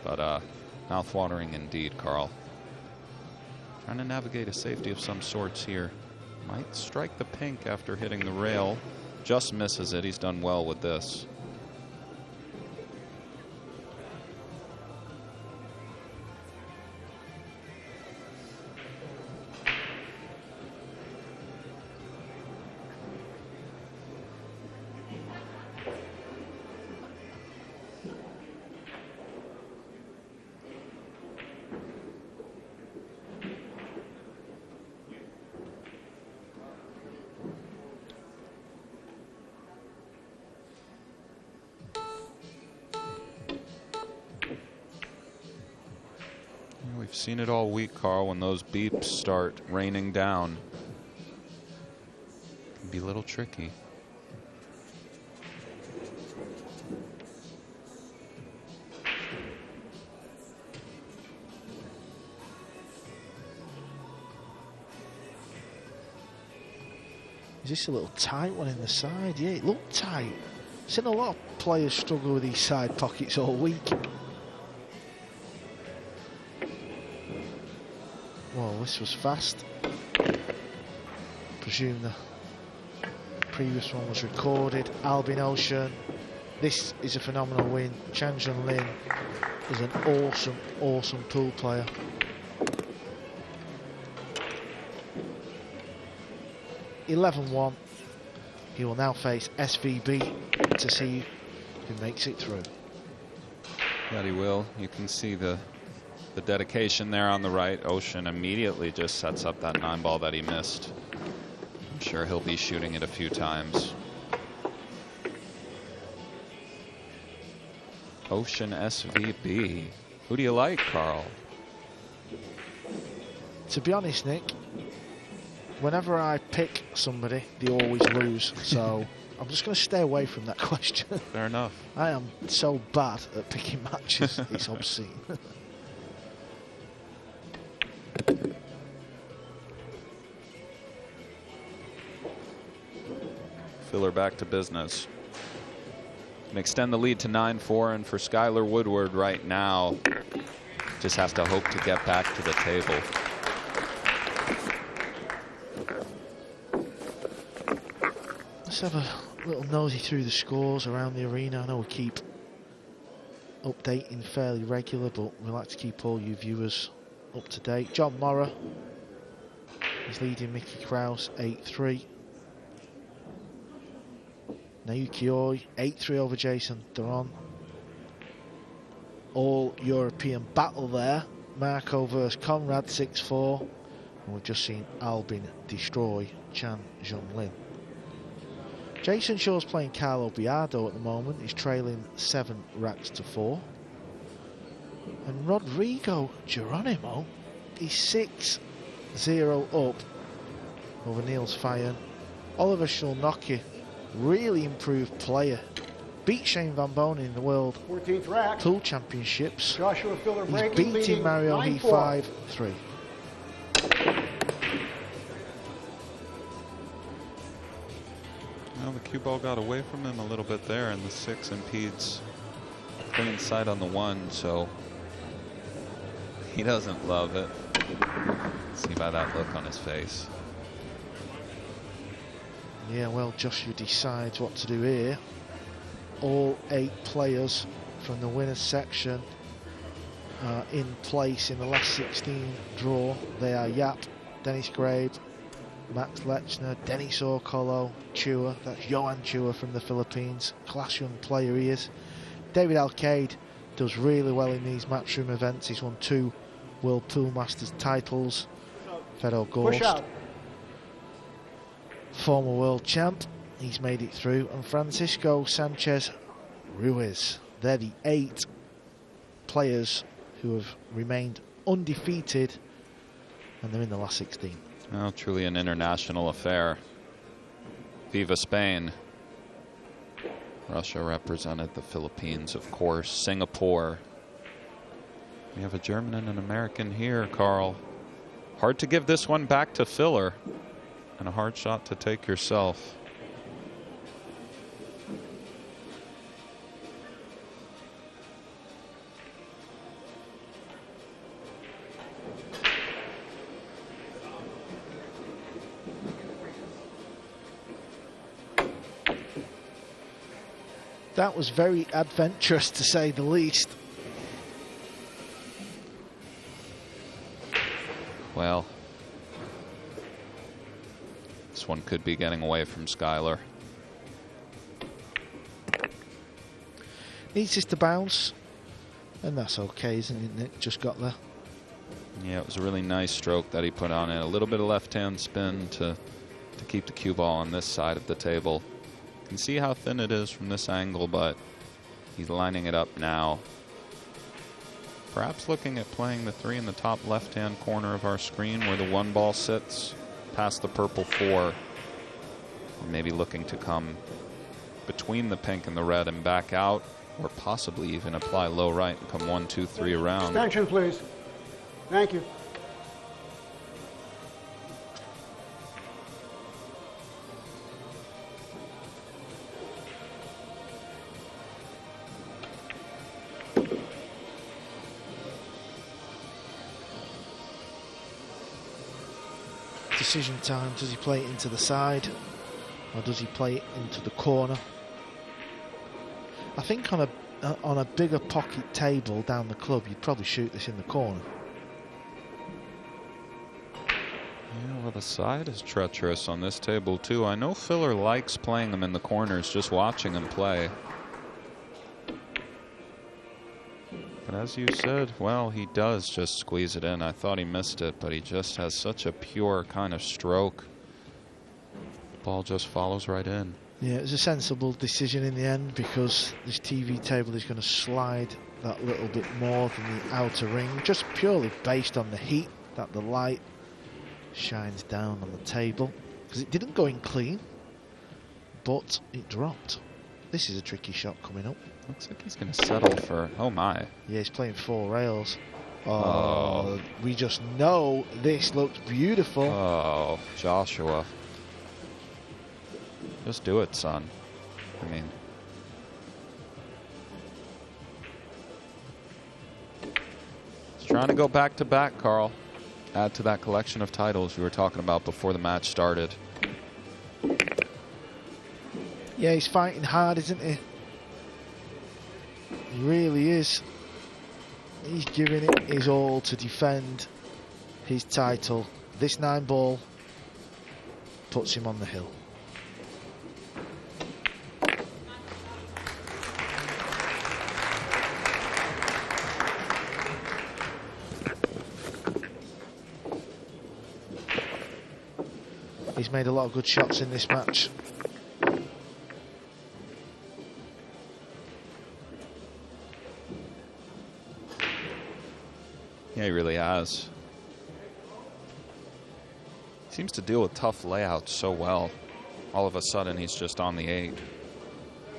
but mouth-watering indeed, Carl. Trying to navigate a safety of some sorts here. Might strike the pink after hitting the rail. Just misses it. He's done well with this. We've seen it all week, Carl, when those beeps start raining down. It can be a little tricky. Is this a little tight one in the side? Yeah, it looked tight. Seen a lot of players struggle with these side pockets all week. Well, this was fast. Presume the previous one was recorded. Albin Ocean. This is a phenomenal win. Chan Jun Lin is an awesome, awesome pool player. (11-1). He will now face SVB to see who makes it through. That he will. You can see the dedication there on the right. Ocean immediately just sets up that 9-ball that he missed. I'm sure he'll be shooting it a few times. Ocean SVB. Who do you like, Carl? To be honest, Nick, whenever I pick somebody, they always lose. So I'm just going to stay away from that question. Fair enough. I am so bad at picking matches, it's obscene. Filler back to business. Can extend the lead to 9-4, and for Skyler Woodward right now, just has to hope to get back to the table. Let's have a little nosy through the scores around the arena. I know we keep updating fairly regular, but we like to keep all you viewers up to date. John Morra is leading Mickey Krause 8-3. Naoki Oi 8-3 over Jason Theron. All European battle there. Marco versus Conrad 6-4. And we've just seen Albin destroy Chan Jun Lin. Jason Shaw's playing Carlo Biardo at the moment. He's trailing 7 racks to 4. And Rodrigo Geronimo, he's 6-0 up over Niels Feijen. Oliver Shulnocki, really improved player. Beat Shane Van Bonen in the World 14th rack. Pool Championships. Joshua Filler He's breaking, beating leading Mario He 9-4. 5-3. Well, the cue ball got away from him a little bit there, and the 6 impedes clean sight on the 1, so he doesn't love it. See by that look on his face. Yeah, well, Joshua decides what to do here. All 8 players from the winners section are in place in the last 16 draw. They are Yap, Dennis Grabe, Max Lechner, Denis Orcolo, Chua. That's Johan Chua from the Philippines. Class young player he is. David Alcade does really well in these Matchroom events. He's won 2 World Pool Masters titles. Fedor Gorst, former world champ, he's made it through. And Francisco Sanchez Ruiz. They're the 8 players who have remained undefeated, and they're in the last 16. Well, truly an international affair. Viva Spain. Russia represented, the Philippines, of course, Singapore. We have a German and an American here, Carl. Hard to give this one back to Filler, and a hard shot to take yourself. That was very adventurous, to say the least. Well, this one could be getting away from Skyler. Needs this to bounce, and that's okay, isn't it, Nick? Just got there. Yeah, it was a really nice stroke that he put on it. A little bit of left-hand spin to keep the cue ball on this side of the table. You can see how thin it is from this angle, but he's lining it up now. Perhaps looking at playing the 3 in the top left-hand corner of our screen where the 1 ball sits, past the purple 4. Or maybe looking to come between the pink and the red and back out, or possibly even apply low right and come 1, 2, 3 around. Extension, please. Thank you. Decision time. Does he play it into the side, or does he play it into the corner? I think on a bigger pocket table down the club, you'd probably shoot this in the corner. Yeah, well, the side is treacherous on this table too. I know Filler likes playing them in the corners, just watching him play. But as you said, well, he does just squeeze it in. I thought he missed it, but he just has such a pure kind of stroke. Ball just follows right in. Yeah, it was a sensible decision in the end, because this TV table is going to slide that little bit more than the outer ring, just purely based on the heat that the light shines down on the table, because it didn't go in clean, but it dropped. This is a tricky shot coming up. Looks like he's going to settle for, oh my. Yeah, he's playing 4 rails. Oh, we just know this looks beautiful. Oh, Joshua. Just do it, son. I mean, he's trying to go back to back, Carl. Add to that collection of titles you were talking about before the match started. Yeah, he's fighting hard, isn't he? He really is. He's giving it his all to defend his title. This 9 ball puts him on the hill. He's made a lot of good shots in this match. Yeah, he really has. Seems to deal with tough layouts so well. All of a sudden, he's just on the 8,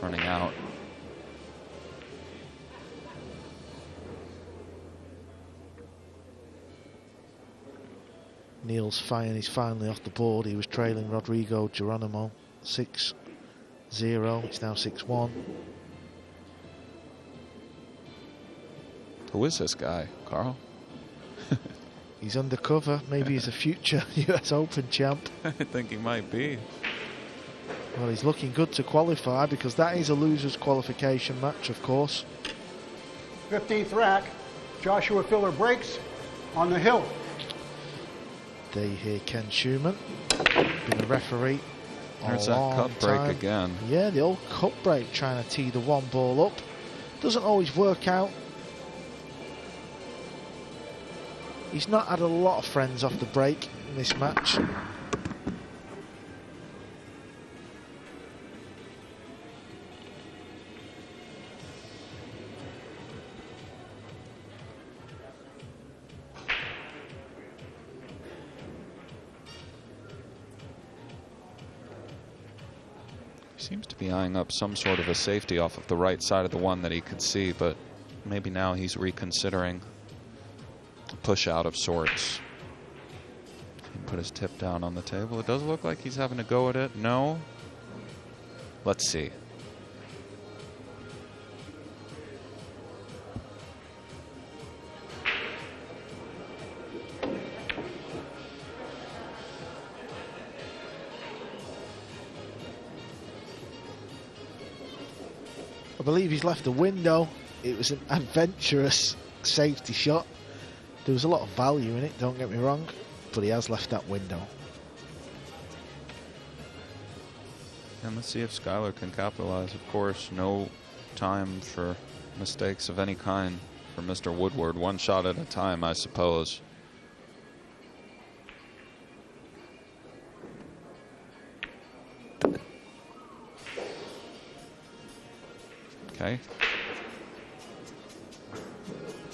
running out. Neil's firing is finally off the board. He was trailing Rodrigo Geronimo 6-0. It's now 6-1. Who is this guy, Carl? He's undercover. Maybe he's a future US Open champ. I think he might be. Well, he's looking good to qualify, because that is a loser's qualification match, of course. 15th rack. Joshua Filler breaks on the hill. There you hear Ken Schumann, been a referee. There's that cup break again. Yeah, the old cup break, trying to tee the 1 ball up. Doesn't always work out. He's not had a lot of friends off the break in this match. Seems to be eyeing up some sort of a safety off of the right side of the 1 that he could see, but maybe now he's reconsidering a push out of sorts. He put his tip down on the table. It does look like he's having a go at it. No. Let's see. I believe he's left a window. It was an adventurous safety shot. There was a lot of value in it, don't get me wrong, but he has left that window. And let's see if Skyler can capitalize. Of course, no time for mistakes of any kind for Mr. Woodward. 1 shot at a time, I suppose. Okay.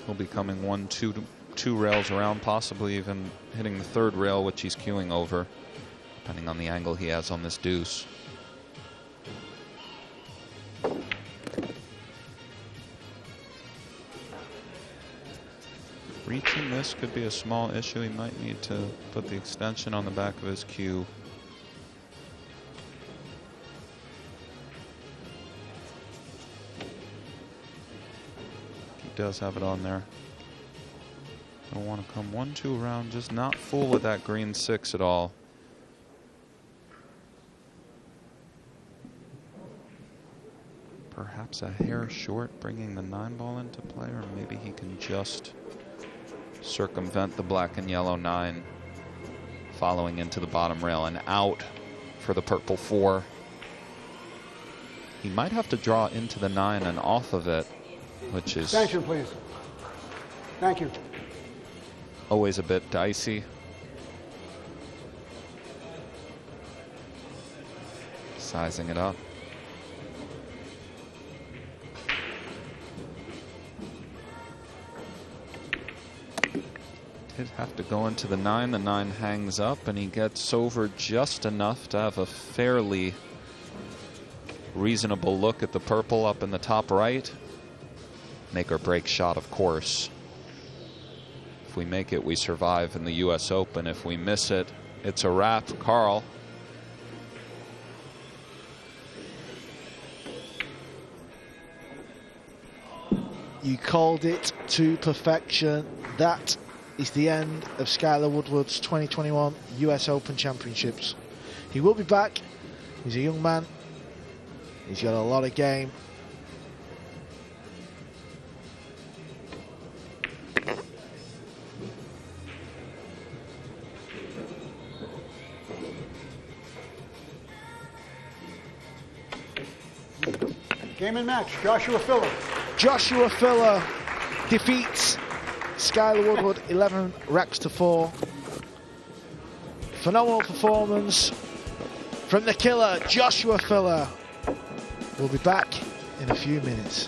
He'll be coming two rails around, possibly even hitting the third rail, which he's queuing over, depending on the angle he has on this deuce. Reaching this could be a small issue. He might need to put the extension on the back of his cue. He does have it on there. Don't want to come 1-2 around, just not fool with that green 6 at all. Perhaps a hair short, bringing the 9 ball into play, or maybe he can just circumvent the black and yellow 9, following into the bottom rail and out for the purple 4. He might have to draw into the 9 and off of it, which is Extension, please. Thank you. always a bit dicey. Sizing it up. Did have to go into the 9. The 9 hangs up, and he gets over just enough to have a fairly reasonable look at the purple up in the top right. Make or break shot, of course. If we make it, we survive in the US Open. If we miss it, it's a wrap. Carl. You called it to perfection. That is the end of Skyler Woodward's 2021 US Open Championships. He will be back. He's a young man. He's got a lot of game. Game and match, Joshua Filler. Joshua Filler defeats Skyler Woodward 11 racks to 4. Phenomenal performance from the killer, Joshua Filler. We'll be back in a few minutes.